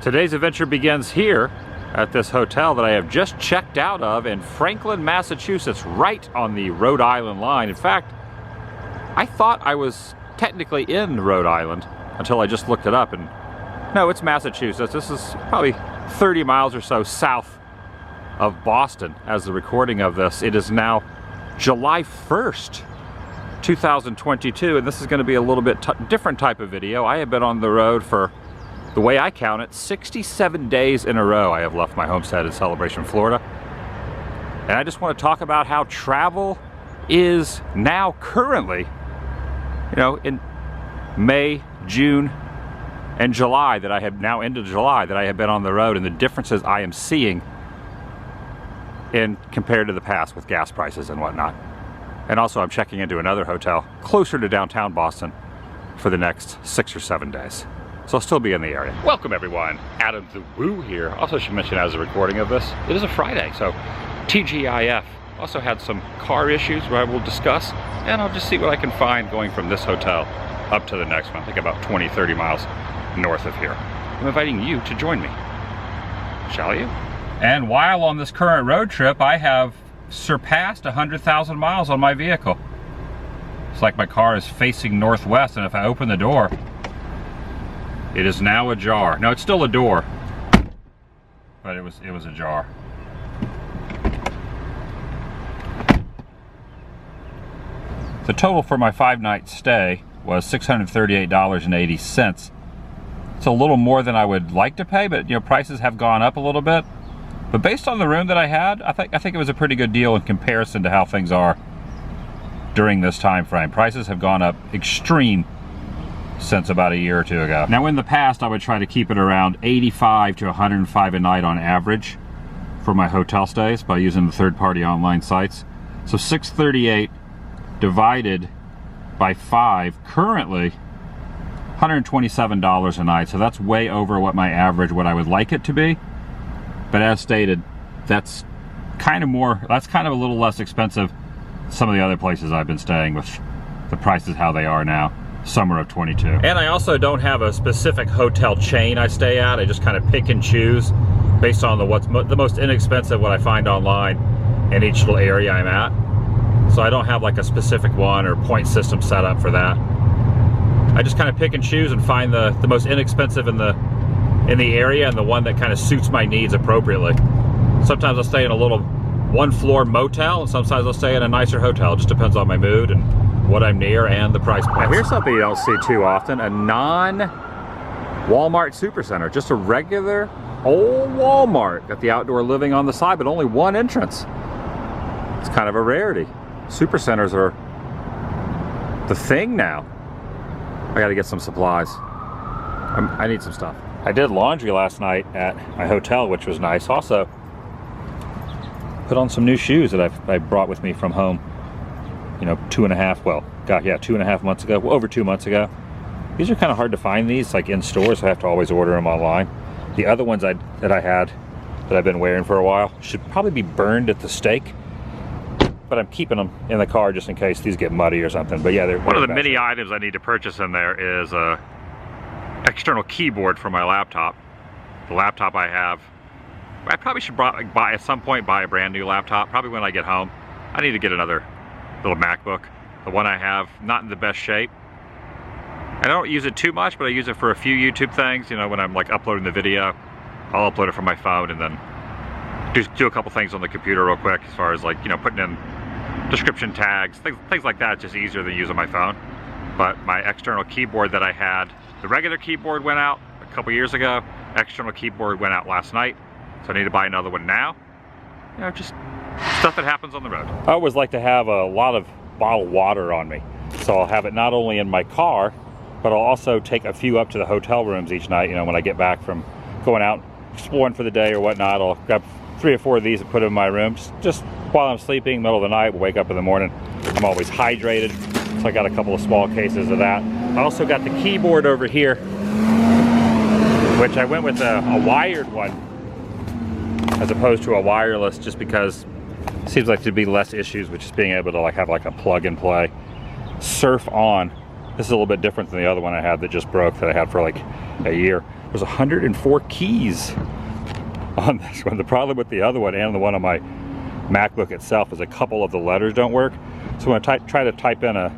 Today's adventure begins here at this hotel that I have just checked out of in Franklin, Massachusetts, right on the Rhode Island line. In fact, I thought I was technically in Rhode Island until I just looked it up, and no, it's Massachusetts. This is probably 30 miles or so south of Boston as the recording of this. It is now July 1st, 2022, and this is going to be a little bit different type of video. I have been on the road for, the way I count it, 67 days in a row. I have left my homestead in Celebration, Florida. And I just want to talk about how travel is now currently, you know, in May, June, and July, that I have now into July, that I have been on the road, and the differences I am seeing in compared to the past with gas prices and whatnot. And also I'm checking into another hotel closer to downtown Boston for the next 6 or 7 days. So I'll still be in the area. Welcome everyone, TheDailyWoo here. Also should mention as a recording of this, it is a Friday, so TGIF. Also had some car issues where I will discuss, and I'll just see what I can find going from this hotel up to the next one. I think about 20, 30 miles north of here. I'm inviting you to join me. Shall you? And while on this current road trip, I have surpassed 100,000 miles on my vehicle. It's like my car is facing northwest, and if I open the door, it is now ajar. No, it's still a door, but it was ajar. The total for my 5-night stay was $638.80. It's a little more than I would like to pay, but you know, prices have gone up a little bit. But based on the room that I had, I think it was a pretty good deal in comparison to how things are during this time frame. Prices have gone up extreme since about a year or two ago. Now in the past, I would try to keep it around 85 to 105 a night on average for my hotel stays by using the third-party online sites. So 638 divided by 5, currently $127 a night. So that's way over what my average, what I would like it to be. But as stated, that's kind of a little less expensive than some of the other places I've been staying with the prices how they are now, summer of 22. And I also don't have a specific hotel chain I stay at. I just kind of pick and choose based on the most inexpensive, what I find online in each little area I'm at. So I don't have like a specific one or point system set up for that. I just kind of pick and choose and find the most inexpensive in the area and the one that kind of suits my needs appropriately. Sometimes I'll stay in a little one-floor motel, and sometimes I'll stay in a nicer hotel. It just depends on my mood and what I'm near and the price point. Now here's something you don't see too often, a non-Walmart supercenter, just a regular old Walmart. Got the outdoor living on the side, but only one entrance. It's kind of a rarity. Supercenters are the thing now. I gotta get some supplies. I need some stuff. I did laundry last night at my hotel, which was nice. Also, put on some new shoes that I brought with me from home, you know, 2.5 months ago, well, over 2 months ago. These are kind of hard to find, these like in stores, so I have to always order them online. The other ones that I had that I've been wearing for a while should probably be burned at the stake, but I'm keeping them in the car just in case these get muddy or something. But yeah, they're one of the many items I need to purchase in there is a external keyboard for my laptop. The laptop I have, I probably should at some point buy a brand new laptop, probably when I get home. I need to get another little MacBook. The one I have, not in the best shape. I don't use it too much, but I use it for a few YouTube things. You know, when I'm like uploading the video, I'll upload it from my phone and then do a couple things on the computer real quick, as far as like, you know, putting in description tags, things like that. It's just easier than using my phone. But my external keyboard that I had, the regular keyboard went out a couple years ago. External keyboard went out last night, so I need to buy another one now. You know, just stuff that happens on the road. I always like to have a lot of bottled water on me, so I'll have it not only in my car, but I'll also take a few up to the hotel rooms each night. You know, when I get back from going out exploring for the day or whatnot, I'll grab 3 or 4 of these and put them in my room, just while I'm sleeping, middle of the night. We'll wake up in the morning, I'm always hydrated, so I got a couple of small cases of that. I also got the keyboard over here, which I went with a wired one as opposed to a wireless, just because it seems like there'd be less issues with just being able to like have like a plug and play. Surf On. This is a little bit different than the other one I had that just broke, that I had for like a year. There's 104 keys on this one. The problem with the other one and the one on my MacBook itself is a couple of the letters don't work. So when I try to type in a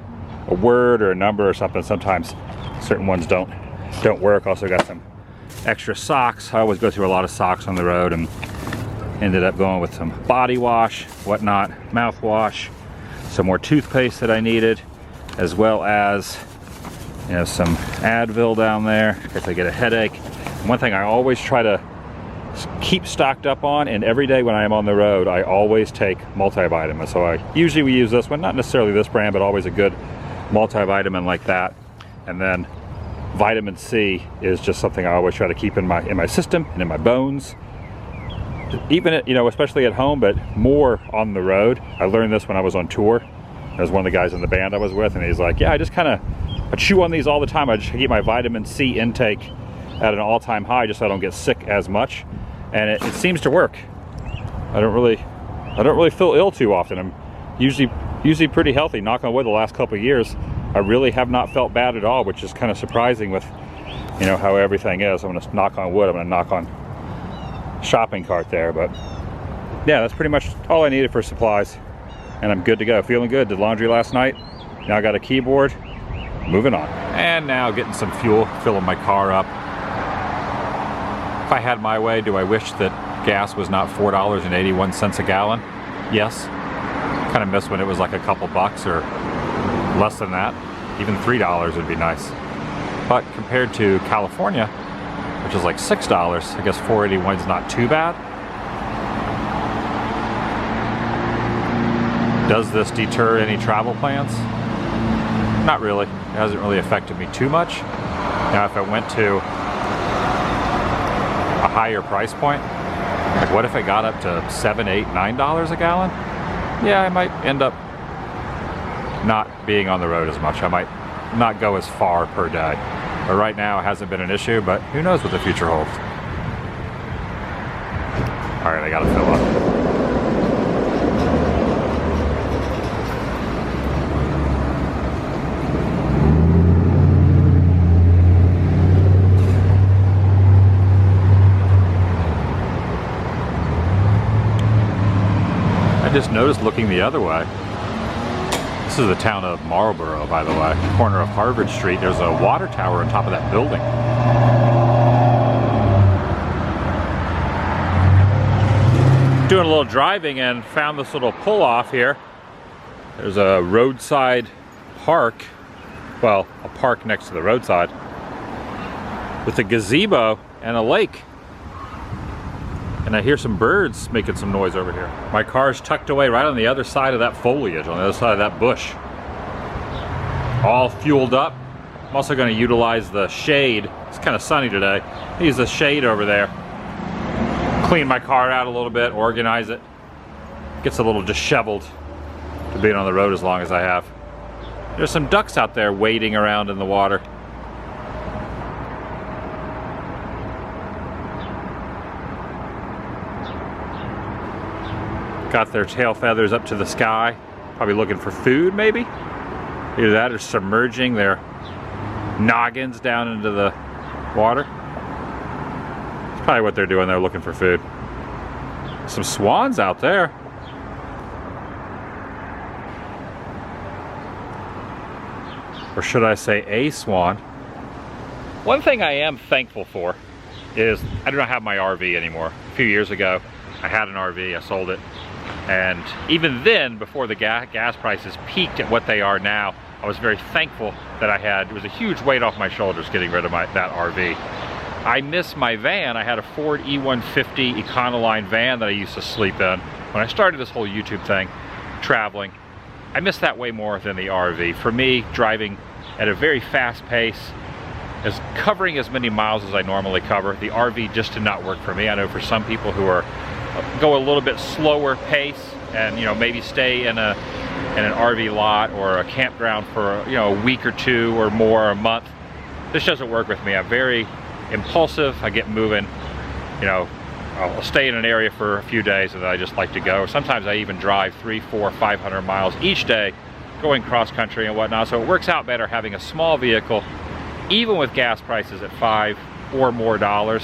word or a number or something, sometimes certain ones don't work. Also got some extra socks. I always go through a lot of socks on the road, and ended up going with some body wash, whatnot, mouthwash, some more toothpaste that I needed, as well as, you know, some Advil down there in case I get a headache. And one thing I always try to keep stocked up on, and every day when I am on the road, I always take multivitamins. So we use this one, not necessarily this brand, but always a good multivitamin like that. And then vitamin C is just something I always try to keep in my system and in my bones. Even, you know, especially at home, but more on the road. I learned this when I was on tour. There was one of the guys in the band I was with, and he's like, yeah, I chew on these all the time. I just keep my vitamin C intake at an all-time high just so I don't get sick as much. And it seems to work. I don't really feel ill too often. I'm usually pretty healthy. Knock on wood, the last couple of years, I really have not felt bad at all, which is kind of surprising with, you know, how everything is. I'm gonna knock on wood. I'm gonna knock on shopping cart there, but yeah, that's pretty much all I needed for supplies, and I'm good to go. Feeling good. Did laundry last night. Now I got a keyboard. Moving on. And now getting some fuel, filling my car up. If I had my way, do I wish that gas was not $4.81 a gallon? Yes. Kind of miss when it was like a couple bucks or less than that. Even $3 would be nice. But compared to California, which is like $6, I guess $4.81 is not too bad. Does this deter any travel plans? Not really. It hasn't really affected me too much. Now if I went to a higher price point, like what if it got up to $7, $8, $9 a gallon? Yeah, I might end up not being on the road as much. I might not go as far per day. But right now it hasn't been an issue, but who knows what the future holds. All right, I gotta fill up. I just noticed looking the other way. This is the town of Marlboro, by the way. Corner of Harvard Street. There's a water tower on top of that building. Doing a little driving and found this little pull-off here. There's a roadside park. Well, a park next to the roadside with a gazebo and a lake. And I hear some birds making some noise over here. My car's tucked away right on the other side of that foliage, on the other side of that bush. All fueled up. I'm also going to utilize the shade. It's kind of sunny today. Use the shade over there. Clean my car out a little bit, organize it. Gets a little disheveled to being on the road as long as I have. There's some ducks out there wading around in the water. Got their tail feathers up to the sky, probably looking for food maybe. Either that or submerging their noggins down into the water. That's probably what they're doing. They're looking for food. Some swans out there. Or should I say a swan. One thing I am thankful for is I do not have my RV anymore. A few years ago, I had an RV, I sold it. And even then, before the gas prices peaked at what they are now, I was very thankful that it was a huge weight off my shoulders getting rid of that RV. I miss my van. I had a Ford E150 Econoline van that I used to sleep in. When I started this whole YouTube thing, traveling, I miss that way more than the RV. For me, driving at a very fast pace, covering as many miles as I normally cover, the RV just did not work for me. I know for some people who go a little bit slower pace and, you know, maybe stay in an RV lot or a campground for, you know, a week or two or more, a month. This doesn't work with me. I'm very impulsive. I get moving, you know, I'll stay in an area for a few days and then I just like to go. Sometimes I even drive 300, 400, 500 miles each day going cross country and whatnot. So it works out better having a small vehicle, even with gas prices at $5, or more dollars,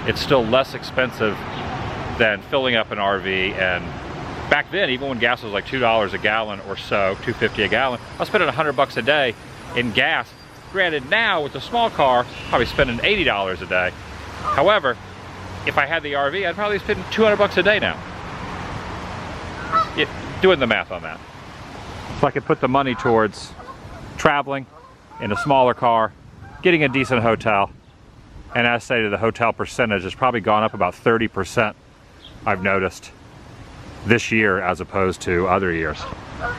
it's still less expensive than filling up an RV. And back then, even when gas was like $2 a gallon or so, $2.50 a gallon, I was spending $100 a day in gas. Granted, now with a small car, probably spending $80 a day. However, if I had the RV, I'd probably spend $200 a day now. Doing the math on that. So I could put the money towards traveling in a smaller car, getting a decent hotel, and as stated, the hotel percentage has probably gone up about 30%, I've noticed, this year as opposed to other years.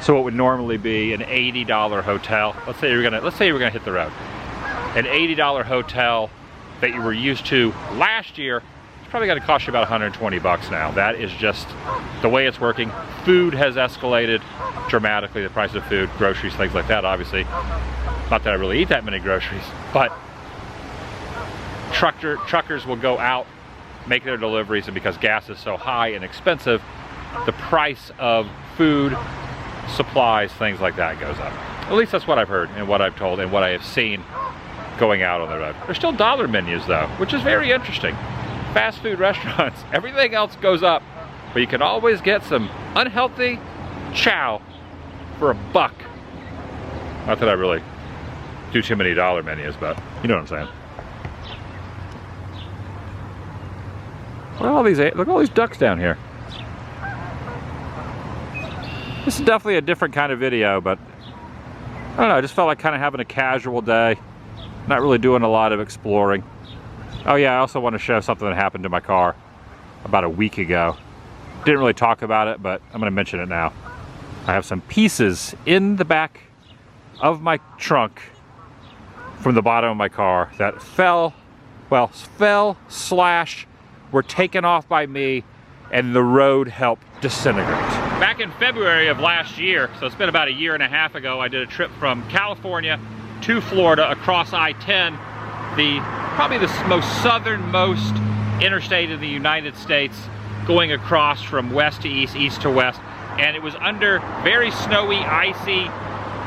So what would normally be an $80 hotel, let's say you were gonna hit the road. An $80 hotel that you were used to last year, it's probably gonna cost you about $120 now. That is just the way it's working. Food has escalated dramatically, the price of food, groceries, things like that, obviously. Not that I really eat that many groceries, but truckers will go out, make their deliveries, and because gas is so high and expensive, the price of food, supplies, things like that goes up. At least that's what I've heard and what I've told and what I have seen going out on the road. There's still dollar menus though, which is very interesting. Fast food restaurants, everything else goes up, but you can always get some unhealthy chow for $1. Not that I really do too many dollar menus, but you know what I'm saying. Look at all these ducks down here. This is definitely a different kind of video, but I don't know, I just felt like kind of having a casual day, not really doing a lot of exploring. Oh yeah, I also want to show something that happened to my car about a week ago. Didn't really talk about it, but I'm going to mention it now. I have some pieces in the back of my trunk from the bottom of my car that fell / were taken off by me, and the road helped disintegrate. Back in February of last year, so it's been about a year and a half ago, I did a trip from California to Florida across I-10, probably the most southernmost interstate in the United States, going across from west to east, east to west, and it was under very snowy, icy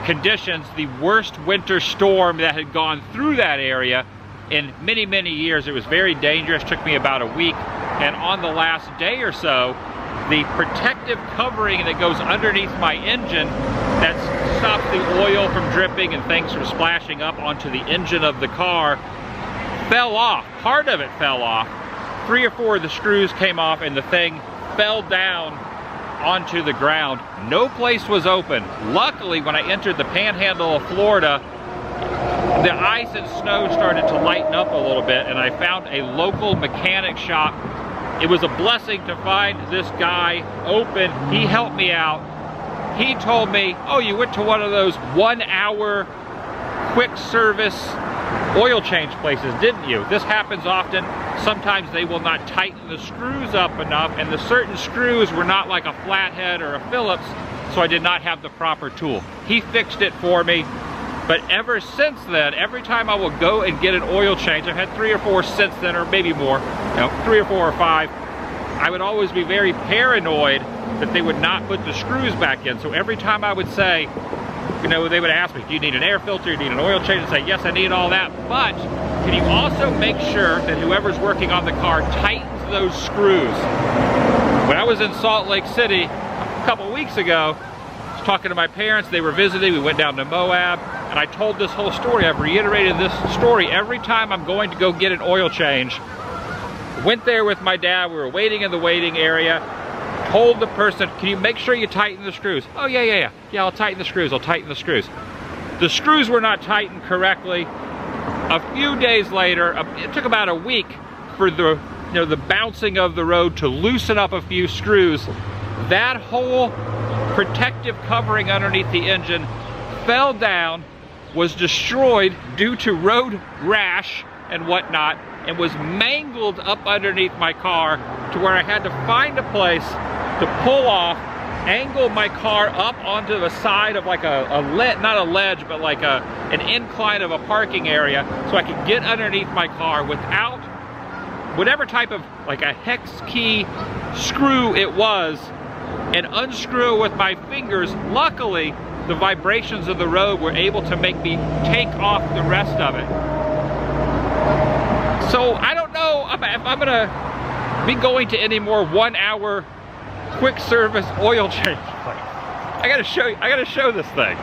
conditions, the worst winter storm that had gone through that area in many, many years. It was very dangerous, took me about a week, and on the last day or so, the protective covering that goes underneath my engine that stops the oil from dripping and things from splashing up onto the engine of the car fell off. Part of it fell off. 3 or 4 of the screws came off and the thing fell down onto the ground. No place was open. Luckily, when I entered the panhandle of Florida, the ice and snow started to lighten up a little bit, and I found a local mechanic shop. It was a blessing to find this guy open. He helped me out. He told me, oh, you went to one of those 1-hour quick service oil change places, didn't you? This happens often. Sometimes they will not tighten the screws up enough, and the certain screws were not like a flathead or a Phillips, so I did not have the proper tool. He fixed it for me. But ever since then, every time I will go and get an oil change, I've had 3 or 4 since then, or maybe more, 3 or 4 or 5, I would always be very paranoid that they would not put the screws back in. So every time I would say, they would ask me, do you need an air filter, do you need an oil change? I'd say, yes, I need all that, but can you also make sure that whoever's working on the car tightens those screws? When I was in Salt Lake City a couple weeks ago, I was talking to my parents, they were visiting, we went down to Moab, and I told this whole story. I've reiterated this story every time I'm going to go get an oil change. Went there with my dad, we were waiting in the waiting area, told the person, can you make sure you tighten the screws? Oh yeah, I'll tighten the screws, The screws were not tightened correctly. A few days later, it took about a week for the bouncing of the road to loosen up a few screws. That whole protective covering underneath the engine fell down, was destroyed due to road rash and whatnot, and was mangled up underneath my car to where I had to find a place to pull off, angle my car up onto the side of like not a ledge, but like an incline of a parking area, so I could get underneath my car without whatever type of like a hex key screw it was, and unscrew it with my fingers. Luckily, the vibrations of the road were able to make me take off the rest of it. So I don't know if I'm gonna be going to any more 1-hour quick service oil change. I gotta show this thing.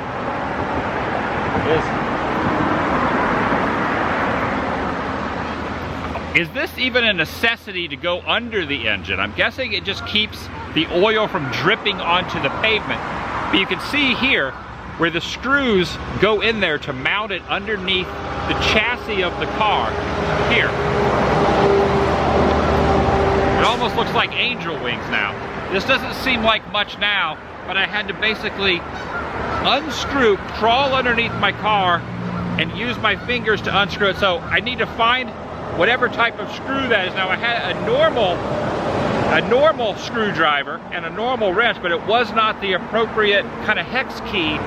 Is this even a necessity to go under the engine? I'm guessing it just keeps the oil from dripping onto the pavement. But you can see here where the screws go in there to mount it underneath the chassis of the car. Here. It almost looks like angel wings now. This doesn't seem like much now, but I had to basically unscrew, crawl underneath my car, and use my fingers to unscrew it. So I need to find whatever type of screw that is. Now I had a normal screwdriver and a normal wrench, but it was not the appropriate kind of hex key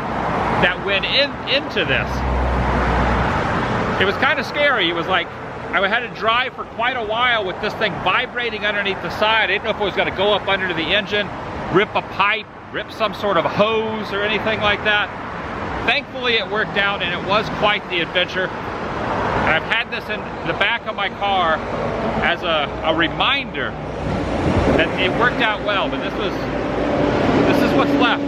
that went into this. It was kind of scary. It was like I had to drive for quite a while with this thing vibrating underneath the side. I didn't know if it was going to go up under the engine, rip a pipe, rip some sort of hose or anything like that. Thankfully it worked out, and it was quite the adventure. And I've had this in the back of my car as a reminder that it worked out well, but this is what's left.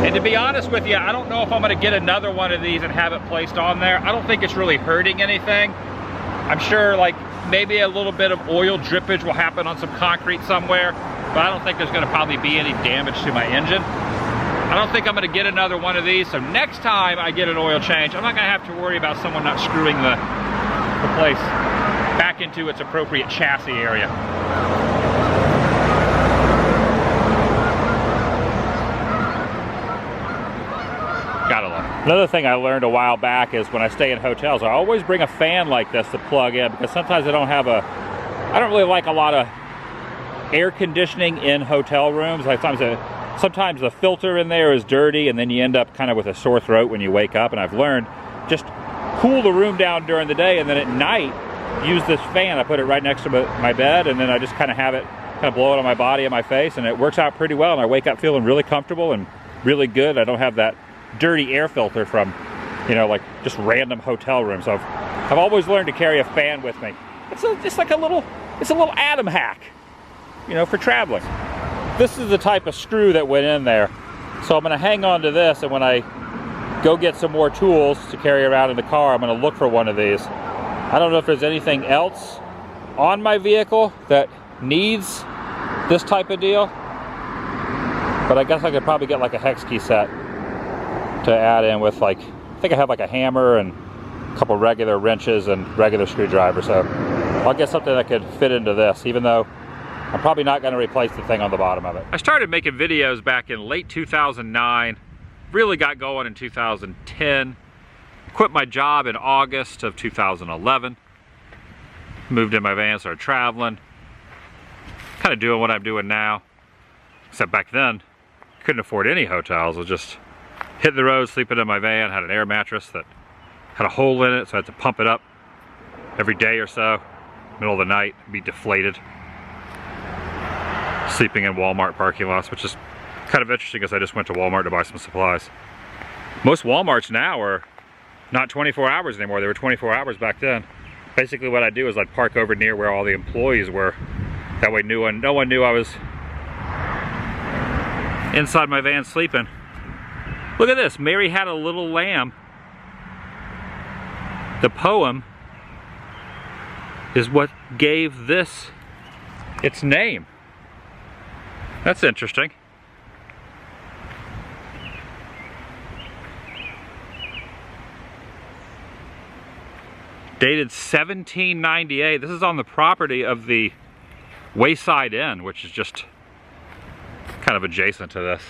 And to be honest with you, I don't know if I'm going to get another one of these and have it placed on there. I don't think it's really hurting anything. I'm sure like maybe a little bit of oil drippage will happen on some concrete somewhere, but I don't think there's going to probably be any damage to my engine. I don't think I'm going to get another one of these, so next time I get an oil change, I'm not going to have to worry about someone not screwing the place back into its appropriate chassis area. Gotta love it. Another thing I learned a while back is when I stay in hotels, I always bring a fan like this to plug in, because sometimes I don't really like a lot of air conditioning in hotel rooms. Like sometimes the filter in there is dirty, and then you end up kind of with a sore throat when you wake up. And I've learned just cool the room down during the day, and then at night use this fan. I put it right next to my bed, and then I just kind of have it blow it on my body and my face, and it works out pretty well. And I wake up feeling really comfortable and really good. I don't have that dirty air filter from, you know, like just random hotel rooms. So I've always learned to carry a fan with me. It's a little Adam hack, you know, for traveling. This is the type of screw that went in there. So I'm going to hang on to this, and when I go get some more tools to carry around in the car, I'm going to look for one of these. I don't know if there's anything else on my vehicle that needs this type of deal, but I guess I could probably get like a hex key set to add in with, like, I think I have like a hammer and a couple regular wrenches and regular screwdrivers. So I'll get something that could fit into this, even though I'm probably not going to replace the thing on the bottom of it. I started making videos back in late 2009, really got going in 2010, quit my job in August of 2011, moved in my van, started traveling, kind of doing what I'm doing now, except back then, couldn't afford any hotels. I was just hitting the road, sleeping in my van, had an air mattress that had a hole in it, so I had to pump it up every day or so, middle of the night, be deflated. Sleeping in Walmart parking lots, which is kind of interesting because I just went to Walmart to buy some supplies. Most Walmarts now are not 24 hours anymore. They were 24 hours back then. Basically what I do is I'd park over near where all the employees were. That way no one knew I was inside my van sleeping. Look at this, Mary Had a Little Lamb. The poem is what gave this its name. That's interesting. Dated 1798. This is on the property of the Wayside Inn, which is just kind of adjacent to this.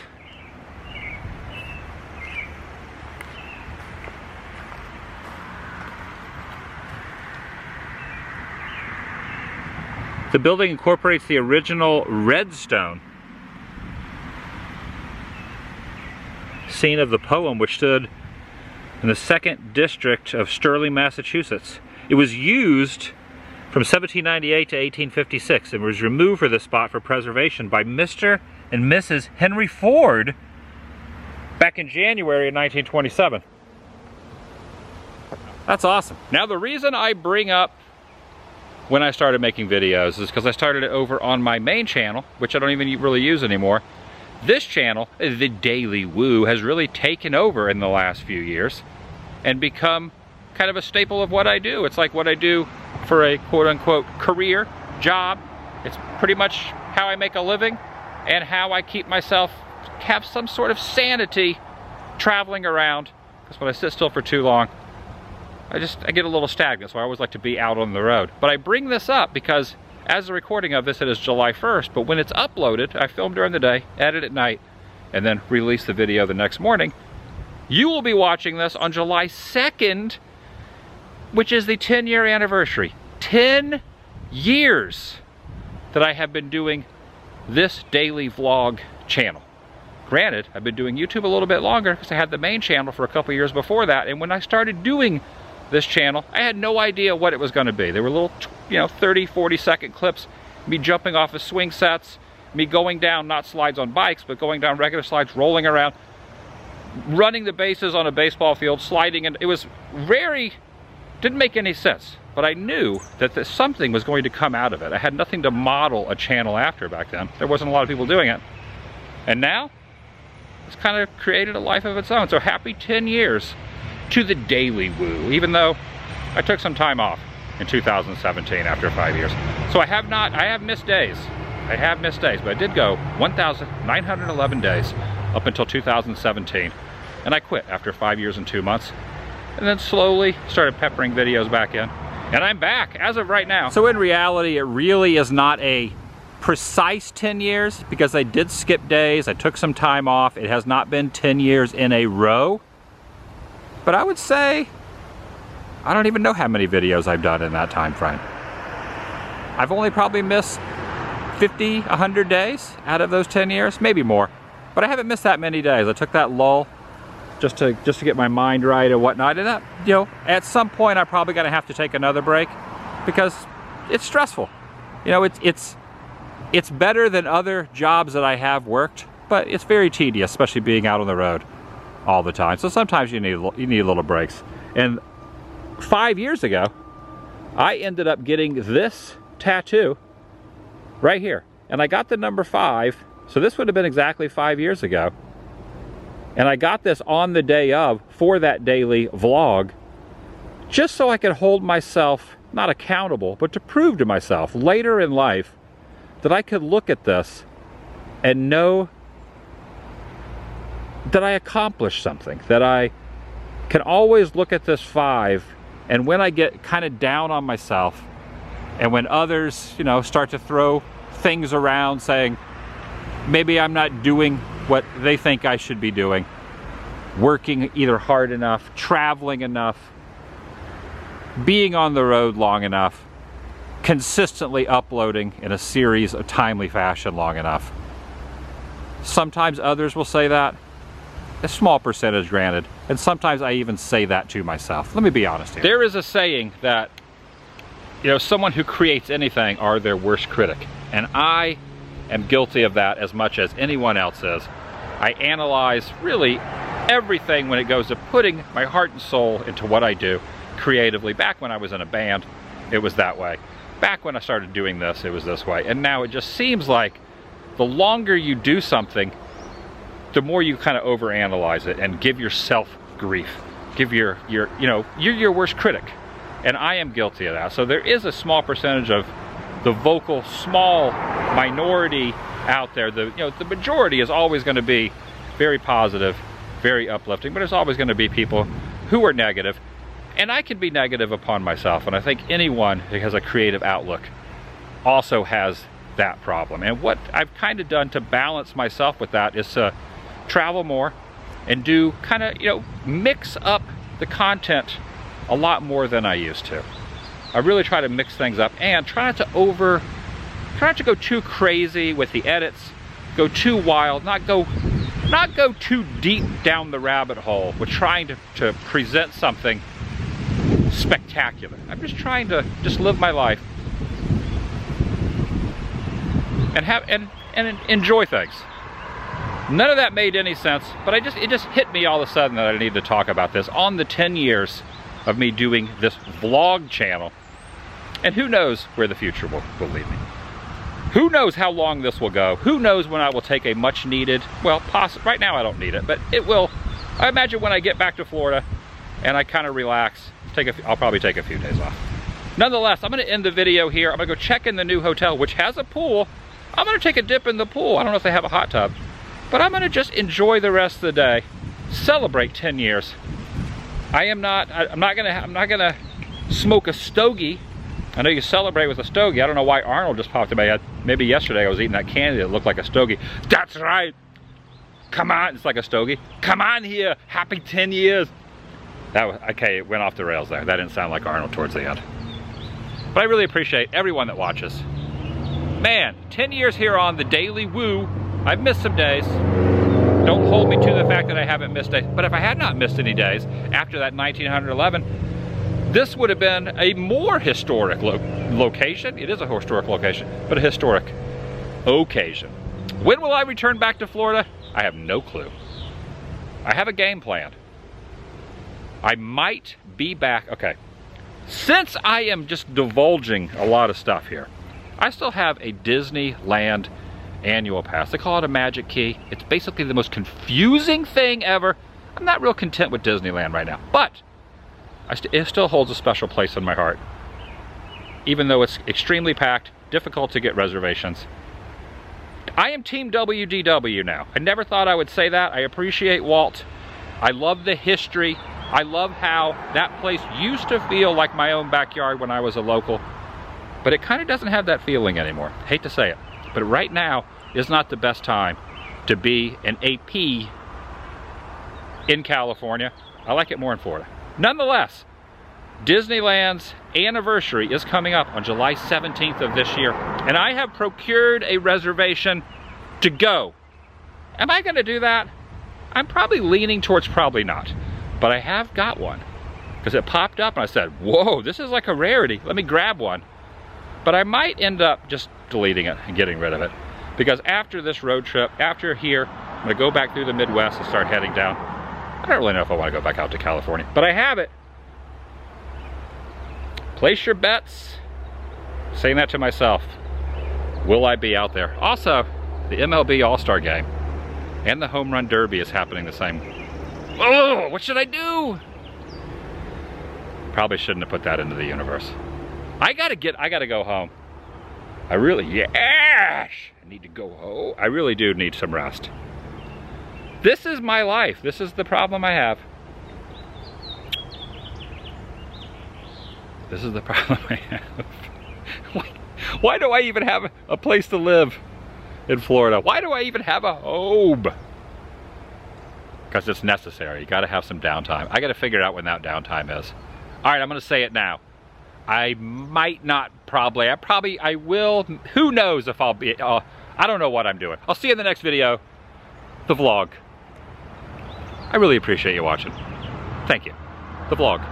The building incorporates the original redstone scene of the poem, which stood in the 2nd District of Sterling, Massachusetts. It was used from 1798 to 1856 and was removed for this spot for preservation by Mr. and Mrs. Henry Ford back in January of 1927. That's awesome. Now the reason I bring up when I started making videos is because I started it over on my main channel, which I don't even really use anymore. This channel, TheDailyWoo, has really taken over in the last few years and become kind of a staple of what I do. It's like what I do for a quote-unquote career, job. It's pretty much how I make a living and how I keep myself, have some sort of sanity traveling around. Because when I sit still for too long, I get a little stagnant, so I always like to be out on the road. But I bring this up because as the recording of this, it is July 1st, but when it's uploaded, I film during the day, edit at night, and then release the video the next morning. You will be watching this on July 2nd, which is the 10-year anniversary. 10 years that I have been doing this daily vlog channel. Granted, I've been doing YouTube a little bit longer because I had the main channel for a couple years before that, and when I started doing this channel, I had no idea what it was going to be. They were little, 30, 40-second clips, me jumping off of swing sets, me going down, not slides on bikes, but going down regular slides, rolling around, running the bases on a baseball field, sliding, and it was didn't make any sense. But I knew that something was going to come out of it. I had nothing to model a channel after back then. There wasn't a lot of people doing it. And now, it's kind of created a life of its own. So happy 10 years to TheDailyWoo, even though I took some time off in 2017 after 5 years. So I have missed days. But I did go 1,911 days up until 2017. And I quit after 5 years and 2 months. And then slowly started peppering videos back in. And I'm back as of right now. So in reality, it really is not a precise 10 years because I did skip days. I took some time off. It has not been 10 years in a row. But I would say, I don't even know how many videos I've done in that time frame. I've only probably missed 50, 100 days out of those 10 years, maybe more. But I haven't missed that many days. I took that lull just to get my mind right and whatnot. And that, at some point I'm probably gonna have to take another break because it's stressful. It's better than other jobs that I have worked, but it's very tedious, especially being out on the road all the time. So sometimes you need little breaks. And 5 years ago, I ended up getting this tattoo right here. And I got the number 5, so this would have been exactly 5 years ago. And I got this on the day of for that daily vlog, just so I could hold myself, not accountable, but to prove to myself later in life that I could look at this and know that I accomplished something, that I can always look at this 5, and when I get kind of down on myself, and when others, start to throw things around saying, maybe I'm not doing what they think I should be doing, working either hard enough, traveling enough, being on the road long enough, consistently uploading in a series of timely fashion long enough. Sometimes others will say that, a small percentage granted, and sometimes I even say that to myself. Let me be honest here. There is a saying that, someone who creates anything are their worst critic, and I am guilty of that as much as anyone else is. I analyze really everything when it goes to putting my heart and soul into what I do creatively. Back when I was in a band, it was that way. Back when I started doing this, it was this way. And now it just seems like the longer you do something, the more you kind of overanalyze it and give yourself grief. Give you're your worst critic. And I am guilty of that. So there is a small percentage of the vocal, small minority out there. The majority is always going to be very positive, very uplifting, but there's always going to be people who are negative. And I can be negative upon myself, and I think anyone who has a creative outlook also has that problem. And what I've kind of done to balance myself with that is to travel more and do kind of, mix up the content a lot more than I used to. I really try to mix things up and try not to go too crazy with the edits, go too wild, not go too deep down the rabbit hole with trying to present something spectacular. I'm just trying to live my life and enjoy things. None of that made any sense, but it just hit me all of a sudden that I need to talk about this on the 10 years of me doing this vlog channel. And who knows where the future will lead me. Who knows how long this will go? Who knows when I will take a much needed, well, right now I don't need it, but it will. I imagine when I get back to Florida and I kind of relax, I'll probably take a few days off. Nonetheless, I'm going to end the video here. I'm going to go check in the new hotel, which has a pool. I'm going to take a dip in the pool. I don't know if they have a hot tub, but I'm going to just enjoy the rest of the day. Celebrate 10 years. I'm not gonna smoke a stogie. I know you celebrate with a stogie. I don't know why Arnold just popped in my head. Maybe yesterday I was eating that candy that looked like a stogie. That's right. Come on, it's like a stogie. Come on here, happy 10 years. That was, okay, it went off the rails there. That didn't sound like Arnold towards the end. But I really appreciate everyone that watches. Man, 10 years here on The Daily Woo. I've missed some days. Don't hold me to the fact that I haven't missed days. But if I had not missed any days after that 1911, this would have been a more historic location. It is a historic location, but a historic occasion. When will I return back to Florida? I have no clue. I have a game plan. I might be back. Okay. Since I am just divulging a lot of stuff here, I still have a Disneyland annual pass. They call it a magic key. It's basically the most confusing thing ever. I'm not real content with Disneyland right now, but it still holds a special place in my heart. Even though it's extremely packed, difficult to get reservations. I am Team WDW now. I never thought I would say that. I appreciate Walt. I love the history. I love how that place used to feel like my own backyard when I was a local, but it kind of doesn't have that feeling anymore. Hate to say it, but right now is not the best time to be an AP in California. I like it more in Florida. Nonetheless, Disneyland's anniversary is coming up on July 17th of this year, and I have procured a reservation to go. Am I gonna do that? I'm probably leaning towards probably not, but I have got one because it popped up and I said, whoa, this is like a rarity. Let me grab one. But I might end up just deleting it and getting rid of it, because after this road trip, after here, I'm gonna go back through the Midwest and start heading down. I don't really know if I want to go back out to California, but I have it. Place your bets. Saying that to myself. Will I be out there? Also, the MLB All-Star Game and the Home Run Derby is happening the same. Oh, what should I do? Probably shouldn't have put that into the universe. I gotta go home. I need to go home. I really do need some rest. This is my life. This is the problem I have. This is the problem I have. Why do I even have a place to live in Florida? Why do I even have a home? Because it's necessary. You gotta have some downtime. I gotta figure out when that downtime is. All right, I'm gonna say it now. I might not I will. Who knows if I'll be, I don't know what I'm doing. I'll see you in the next video, the vlog. I really appreciate you watching. Thank you. The vlog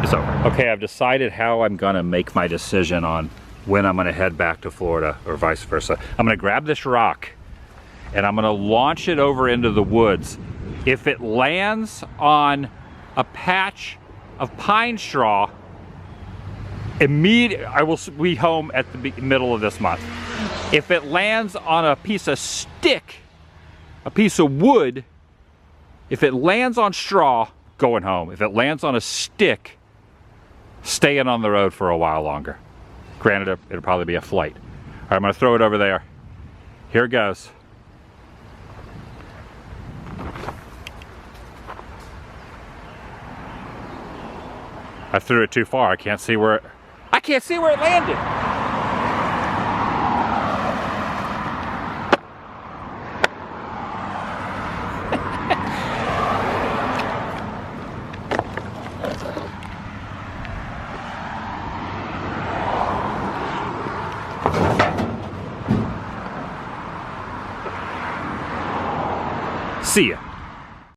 is over. Okay, I've decided how I'm gonna make my decision on when I'm gonna head back to Florida or vice versa. I'm gonna grab this rock and I'm gonna launch it over into the woods. If it lands on a patch of pine straw, I will be home at the middle of this month. If it lands on a piece of stick, a piece of wood, if it lands on straw, going home. If it lands on a stick, staying on the road for a while longer. Granted, it'll probably be a flight. All right, I'm gonna throw it over there. Here it goes. I threw it too far. I can't see where it landed. See ya.